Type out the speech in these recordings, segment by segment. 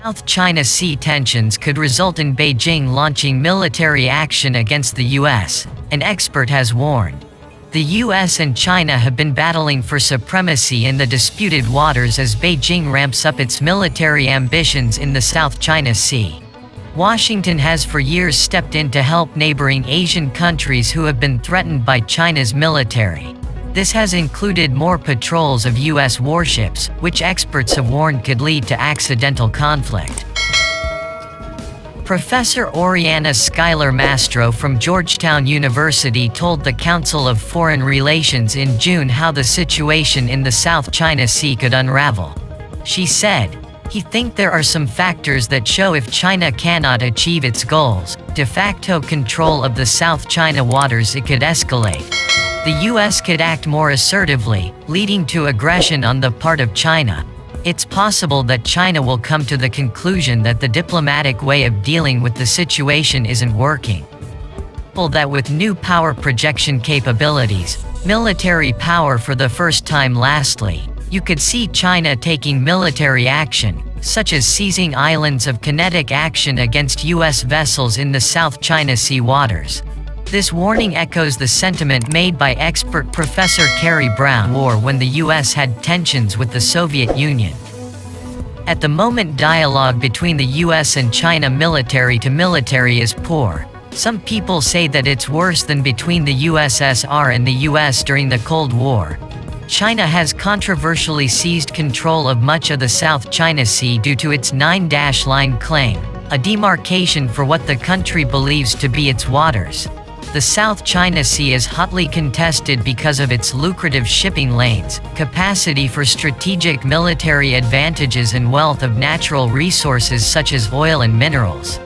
South China Sea tensions could result in Beijing launching military action against the US, an expert has warned. The US and China have been battling for supremacy in the disputed waters as Beijing ramps up its military ambitions in the South China Sea. Washington has for years stepped in to help neighboring Asian countries who have been threatened by China's military. This has included more patrols of US warships, which experts have warned could lead to accidental conflict. Professor Oriana Schuyler Mastro from Georgetown University told the Council of Foreign Relations in June how the situation in the South China Sea could unravel. She said, "He think there are some factors that show if China cannot achieve its goals, de facto control of the South China waters, it could escalate. The US could act more assertively, leading to aggression on the part of China. It's possible that China will come to the conclusion that the diplomatic way of dealing with the situation isn't working. That with new power projection capabilities, military power for the first time. Lastly, you could see China taking military action, such as seizing islands of kinetic action against US vessels in the South China Sea waters." This warning echoes the sentiment made by expert Professor Carrie Brown when the US had tensions with the Soviet Union. At the moment, dialogue between the US and China military to military is poor. Some people say that it's worse than between the USSR and the US during the Cold War. China has controversially seized control of much of the South China Sea due to its 9-line claim, a demarcation for what the country believes to be its waters. The South China Sea is hotly contested because of its lucrative shipping lanes, capacity for strategic military advantages, and wealth of natural resources such as oil and minerals.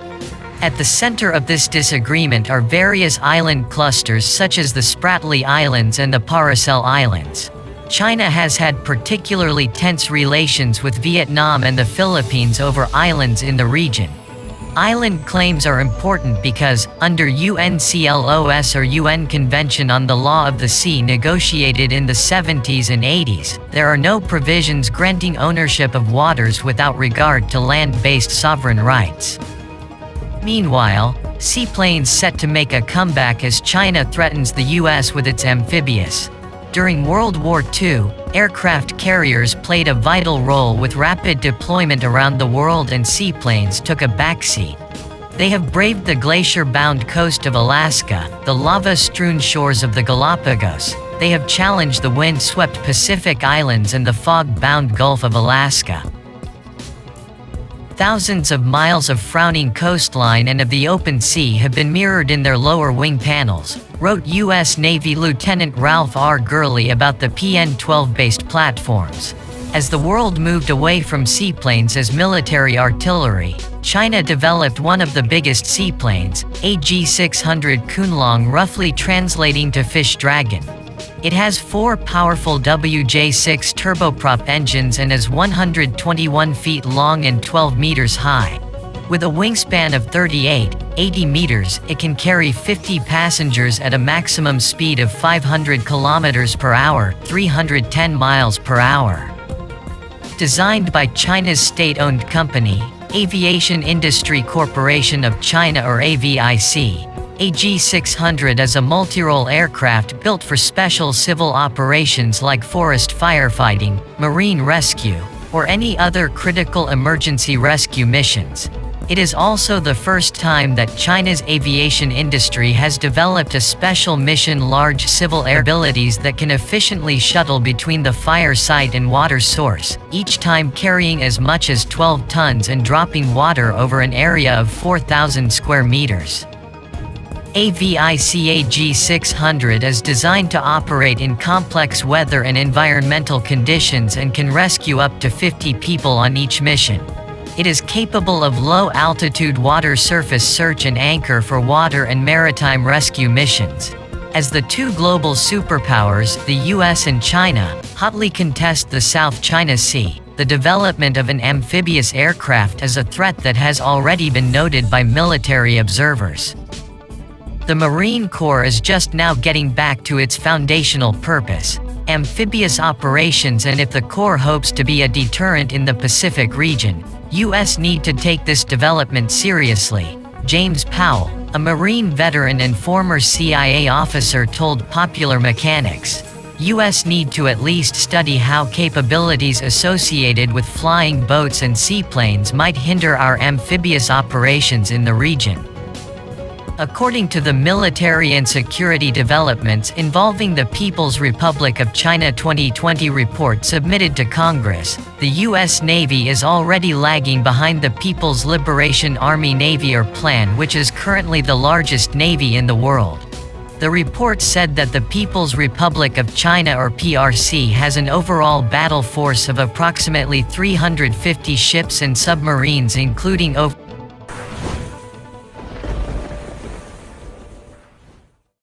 At the center of this disagreement are various island clusters such as the Spratly Islands and the Paracel Islands. China has had particularly tense relations with Vietnam and the Philippines over islands in the region. Island claims are important because, under UNCLOS or UN Convention on the Law of the Sea negotiated in the 70s and 80s, there are no provisions granting ownership of waters without regard to land-based sovereign rights. Meanwhile, seaplanes set to make a comeback as China threatens the US with its amphibious. During World War II, aircraft carriers played a vital role with rapid deployment around the world, and seaplanes took a backseat. They have braved the glacier-bound coast of Alaska, the lava-strewn shores of the Galapagos. They have challenged the wind-swept Pacific Islands and the fog-bound Gulf of Alaska. Thousands of miles of frowning coastline and of the open sea have been mirrored in their lower wing panels, wrote U.S. Navy Lieutenant Ralph R. Gurley about the PN-12-based platforms. As the world moved away from seaplanes as military artillery, China developed one of the biggest seaplanes, a G600 Kunlong, roughly translating to fish dragon. It has 4 powerful WJ6 turboprop engines and is 121 feet long and 12 meters high. With a wingspan of 80 meters, it can carry 50 passengers at a maximum speed of 500 kilometers per hour, 310 miles per hour. Designed by China's state-owned company, Aviation Industry Corporation of China or AVIC, AG600 is a multirole aircraft built for special civil operations like forest firefighting, marine rescue, or any other critical emergency rescue missions. It is also the first time that China's aviation industry has developed a special mission large civil air abilities that can efficiently shuttle between the fire site and water source, each time carrying as much as 12 tons and dropping water over an area of 4,000 square meters. AVIC AG600 is designed to operate in complex weather and environmental conditions and can rescue up to 50 people on each mission. It is capable of low-altitude water surface search and anchor for water and maritime rescue missions. As the two global superpowers, the US and China, hotly contest the South China Sea, the development of an amphibious aircraft is a threat that has already been noted by military observers. The Marine Corps is just now getting back to its foundational purpose, amphibious operations, and if the Corps hopes to be a deterrent in the Pacific region, U.S. need to take this development seriously, James Powell, a Marine veteran and former CIA officer, told Popular Mechanics. U.S. need to at least study how capabilities associated with flying boats and seaplanes might hinder our amphibious operations in the region. According to the Military and Security Developments Involving the People's Republic of China 2020 report submitted to Congress, the U.S. Navy is already lagging behind the People's Liberation Army Navy or Plan, which is currently the largest navy in the world. The report said that the People's Republic of China or PRC has an overall battle force of approximately 350 ships and submarines, including over